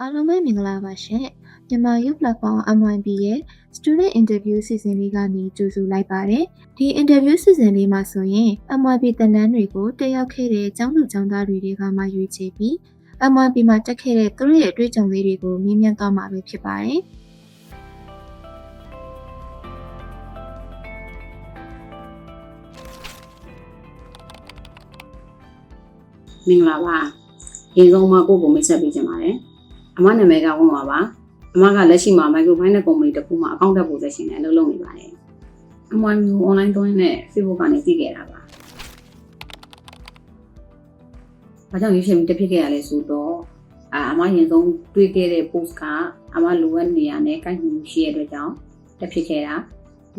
အားလုံးပဲမင်္ဂလာပါရှင်မြန်မာ Youth Platform MYB ရဲ့ Student Interview စီစဉ်လေးကနေကြိုဆိုလိုက်ပါတယ်ဒီ Interview စီစဉ်လေးမှာဆိုရင် MYB သင်တန်းတွေကိုတက်ရောက်ခဲ့တဲ့ကျောင်းသူကျောင်းသားတွေကမှရွေးချယ်ပြီး MYB မှာတက်ခဲ့တဲ့သူတို့ရဲ့အတွေ့အကြုံလေးတွေကိုမြင်မြန်သွားမှာပဲဖြစ်ပါတယ်မင်္ဂလာပါရေဆုံးမှာကိုမိတ်ဆက်ပေးကြပါတယ်အမနာမည်ကဝန်ပါပါအမကလက်ရှိမှာ Microfinance Company တစ်ခုမှာ Accountant Position နဲ့အလုပ်လုပ်နေပါတယ်အမမျိုး online သွင်းနဲ့ Facebook ကနေသိခဲ့တာပါဘာကြောင့်ရွေးချယ်ပြီးတက်ဖြစ်ခဲ့ရလဲဆိုတော့အမရင်ဆုံးတွေ့ခဲ့တဲ့ post ကအမလိုအပ်နေရနဲ့ကိုက်ညီမှုရှိရတဲ့အတွက်ကြောင့်တက်ဖြစ်ခဲ့တာ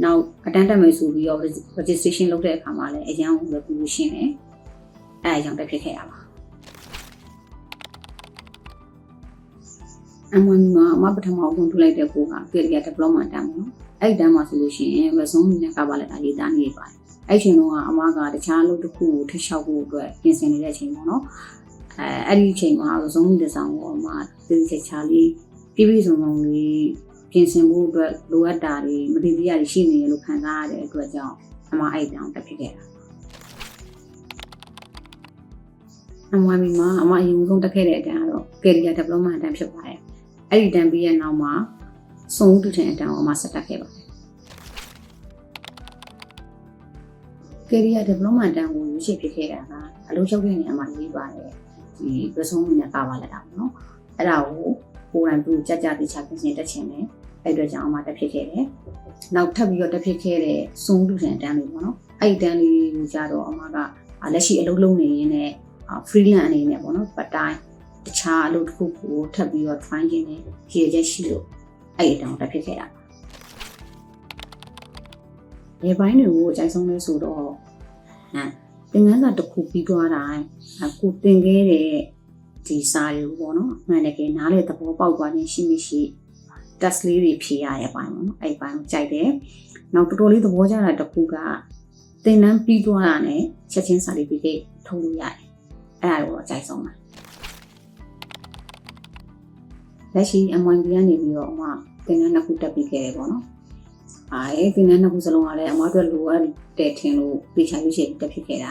နောက်အတန်းတက်မယ်ဆိုပြီးတော့ registration လုပ်တဲ့အခါမှာလည်းအရန်ကိုပဲပြီးရှင်းတယ်အဲအကြောင်းတက်ဖြစ်ခဲ့ရပါအမှန်မှာအမပထမဆုံးထုတ်လိုက်တဲ့ကိုက Career Development တန်းပေါ့နော်အဲ့ဒီတန်းမှာဆိုလို့ရှိရင် resume နဲ့ကပါလက်တာရေးသားနေပါတယ်အဲ့ချိန်တော့အမကတခြားအလုပ်တစ်ခုကိုထပ်လျှောက်ဖို့အတွက်ပြင်ဆင်နေတဲ့အချိန်ပေါ့နော်အဲ့ဒီအချိန်မှာ resume design ကိုအမသိချာလေးပြည့်စုံလေးပြင်ဆင်ဖို့အတွက်လိုအပ်တာတွေမတည်တရားတွေရှိနေရလို့ခံစားရတဲ့အတွက်ကြောင့်အမအဲ့ဒီတန်းတက်ဖြစ်ခဲ့တာအမမှာအမအရင်ဆုံးတက်ခဲ့တဲ့အတန်းကတော့ Career Development တန်းဖြစ်ပါတယ်အဲ့ဒီတန်းပြီးရဲ့နောက်မှာစုံတူတဲ့အတန်းကိုအမဆက်တက်ခဲ့ပါတယ် Career Development တန်းကိုရွေးချယ်ဖြစ်ခဲ့တာကအလုပ်ချုပ်တဲ့နေရာမှာရေးပါတယ်ဒီ resume နဲ့ကပါလက်တာပေါ့နော်အဲ့ဒါကိုကိုယ်တိုင်သူကြကြတိချပြင်ဆင်တက်ချင်တယ်အဲ့အတွက်ကြောင့်အမတက်ဖြစ်ခဲ့တယ်နောက်ထပ်ပြီးတော့တက်ဖြစ်ခဲ့တဲ့စုံတူတဲ့အတန်းလေးပေါ့နော်အဲ့ဒီတန်းလေးကိုကြတော့အမကလက်ရှိအလုပ်လုပ်နေရင်းနဲ့ freelance အနေနဲ့ပေါ့နော် part time တခြားအလုပ်တစ်ခုကိုထပ်ပြီးတော့ try ခြင်းနဲ့ရည်ချက်ရှိလို့အဲ့အတောင်တက်ဖြစ်ခဲ့တာဒီပိုင်းတွေကိုအကြိုက်ဆုံးလဲဆိုတော့သင်ခန်းစာတစ်ခုပြီးသွားတိုင်းကိုသင်ခဲ့တဲ့ဒီစာတွေကိုပေါ့နော်မှန်တယ်ကနားလေသဘောပေါက်သွားခြင်းရှိမရှိ test လေးတွေဖြေရတဲ့အပိုင်းပေါ့နော်အဲ့ပိုင်းကိုကြိုက်တယ်နောက်တော်တော်လေးသဘောကျတာတစ်ခုကသင်တန်းပြီးသွားတာနဲ့ချက်ချင်း certificate ထုတ်လို့ရတယ်အဲ့ဒါကိုအကြိုက်ဆုံးပါလက်ရှိ MYB ကနေပြီးတော့အမသင်တန်းနှစ်ခုတက်ပြီးခဲ့တယ်ပေါ့နော်အဲ့သင်တန်းနှစ်ခုစလုံးကလည်းအမတို့လိုအပ်တဲ့ထင်လို့ပေးချရွေးချယ်တက်ဖြစ်ခဲ့တာ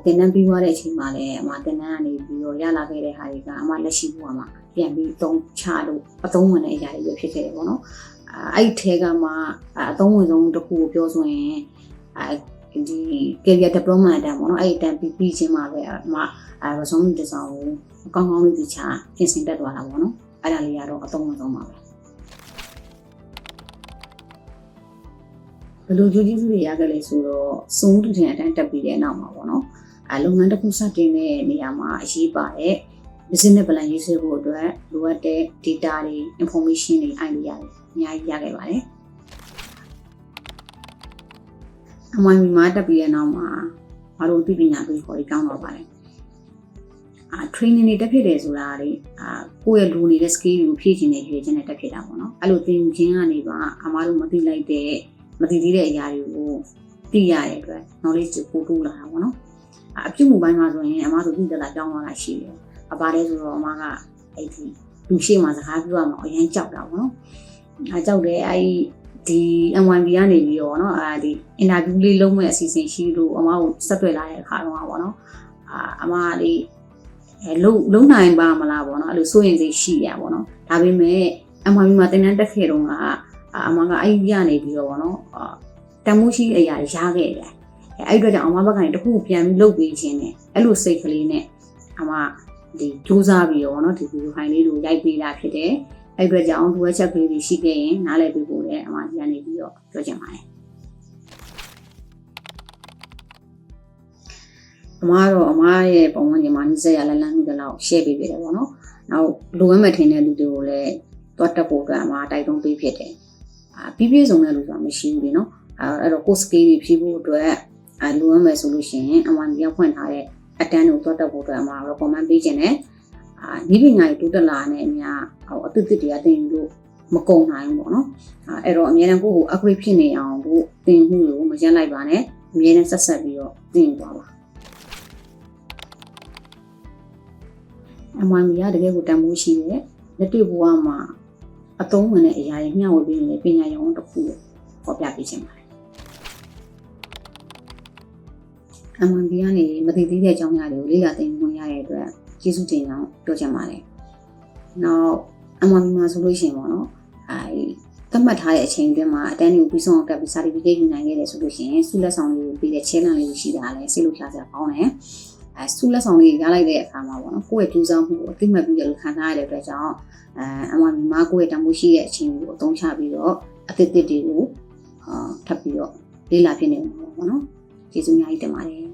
သင်တန်းပြီးသွားတဲ့အချိန်မှာလည်းအမသင်တန်းကနေပြီးတော့ရလာခဲ့တဲ့ဟာတွေကအမလက်ရှိဘဝမှာပြန်ပြီးအသုံးချလို့အသုံးဝင်တဲ့အရာတွေပဲဖြစ်ခဲ့တယ်ပေါ့နော်အဲ့ဒီထဲကမှအသုံးဝင်ဆုံးတစ်ခုကိုပြောဆိုရင်ဒီ Career Development တန်းပေါ့နော်အဲ့ဒီတန်းပြီးချင်းမှာပဲအမresume design ကိုကောင်းကောင်းလေးသိချာပြင်ဆင်တက်သွားတာပေါ့နော်အဲ့ဒါလေးကတော့အသုံးဝင်ဆုံးပါပဲဘယ်လိုကြိုးကြီးစုတွေရခဲ့လဲဆိုတော့စုံတူတဲ့အတန်းတက်ပြီးတဲ့နောက်မှာပေါ့နော်လုပ်ငန်းတစ်ခုစတင်တဲ့နေရာမှာအရေးပါတဲ့ business plan ရေးဆွဲဖို့အတွက်လိုအပ်တဲ့ data တွေ information တွေ idea တွေအများကြီးရခဲ့ပါတယ်အမှန်မှာတက်ပြီးတဲ့နောက်မှာဘာလို့သိပညာပြီးခေါ်ပြီးကောင်းတော့ပါတယ်training တွေတက်ဖြစ်တယ်ဆိုတာလေကိုယ့်ရဲ့လူနေတဲ့ skill ကိုဖြည့်ချင်တဲ့ရွေးချယ်နဲ့တက်ဖြစ်တာပေါ့နော်အဲ့လိုသင်ယူခြင်းကနေပါအမားတို့မသိလိုက်တဲ့မသိသေးတဲ့အရာတွေကိုသိရတဲ့အတွက် knowledge ကိုပို့လာတာပေါ့နော်အပြုမှုပိုင်းမှာဆိုရင်အမားတို့သိတဲ့လားကြောင်းသွားတာရှိတယ်ဘာလဲဆိုတော့အမားကအဲ့ဒီလူရှိမှစကားပြောရမှာအရင်ကြောက်တာပေါ့နော်ကြောက်တယ်အဲ့ဒီ MYB ကနေပြီးတော့နော်ဒီ interview လေးလုံးမဲ့အစီအစဉ်ရှိလို့အမားကိုဆက်တွေ့လာတဲ့အခါတော့ပေါ့နော်အမားလေးလုံးနိုင်ပါမလားပေါ့နော်အဲ့လိုစိုးရင်စိတ်ရှိရပါတော့ဒါပေမဲ့အမှန်မှာတင်တန်းတက်ခဲ့တော့ကအမှန်ကအဲ့ဒီရနေပြီးတော့ပေါ့နော်တမိုးရှိအရာရခဲ့တယ်အဲ့အတွက်ကြောင့်အမှန်ဘက်ကနေတခုပြန်ပြီးလုပ်ပေးခြင်းနဲ့အဲ့လိုစိတ်ကလေးနဲ့အမှဒီစူးစမ်းပြီးတော့နော်ဒီဗီဒီယိုဖိုင်လေးကိုရိုက်ပေးတာဖြစ်တယ်အဲ့အတွက်ကြောင့်ဒီဝက်ချက်ကလေးတွေရှိခဲ့ရင်နားလည်ပေးဖို့လည်းအမှဒီကနေပြီးတော့ပြောချင်ပါတယ်အမားတော့အမားရဲ့ပုံမှန်ညီမနီးစက်ရလန်းလန်းမှုတလောက် share ပေးပြတယ်ပေါ့နော်။နောက်လိုအပ်မဲ့ထင်တဲ့လူတွေကိုလည်းတွတ်တက်ဖို့အတွက်အမားတိုက်တွန်းပေးဖြစ်တယ်။ပြည့်စုံတဲ့လူဆိုတာမရှိဘူးလေနော်။အဲ့တော့ကိုယ် skill တွေဖြည့်ဖို့အတွက်လိုအပ်မယ်ဆိုလို့ရှိရင်အမားဒီရောက်ဖွင့်ထားတဲ့အတန်းကိုတွတ်တက်ဖို့အတွက်အမား recommend ပေးခြင်းနဲ့ဒီပညာတွေတိုးတက်လာတဲ့အများအသစ်တွေကသင်ယူလို့မကုန်နိုင်ဘူးပေါ့နော်။အဲ့တော့အများနဲ့ကိုယ့်ကို upgrade ဖြစ်နေအောင်ကိုသင်မှုကိုမရပ်လိုက်ပါနဲ့အများနဲ့ဆက်ပြီးတော့သင်သွားပါMYB ကတကယ်ကိုတန်ဖိုးရှိတယ် လက်တွေ့ဘဝမှာအသုံးဝင်တဲ့အရာတွေမျှဝေပေးနေတဲ့ပညာရုံတစ်ခုကိုဟောပြပေးချင်ပါတယ်MYB ကနေမသိသေးတဲ့အကြောင်းအရာတွေကိုလေ့လာသင်ယူရတဲ့အတွက်ကျေးဇူးတင်ကြောင်းပြောချင်ပါတယ်နောက် MYB မှာဆိုလို့ရှိရင်ပေါ့နော်သတ်မှတ်ထားတဲ့အချိန်အတွင်းမှာအတန်းတွေကိုပြီးဆုံးအောင်တက်ပြီး certificate ယူနိုင်ခဲ့တယ်ဆိုလို့ရှိရင်ဆုလက်ဆောင်လေးကိုပေးတဲ့ challenge လေးရှိတာလည်းစိတ်လှုပ်ရှားစရာကောင်းတယ်ဆုလက်ဆောင်လေးရလိုက်တဲ့အခါမှာပေါ့နော်ကိုယ့်ရဲ့ကြိုးစားမှုကိုအသိမှတ်ပြုရလို့ခံစားရတဲ့အတွက်ကြောင့်MYB မှာကိုယ့်ရဲ့တမိုးရှိတဲ့အချိန်ကိုအသုံးချပြီးတော့အသစ်တွေကိုထပ်ပြီးတော့လေ့လာဖြစ်နေမှာပေါ့နော်ကျေးဇူးအများကြီးတင်ပါတယ်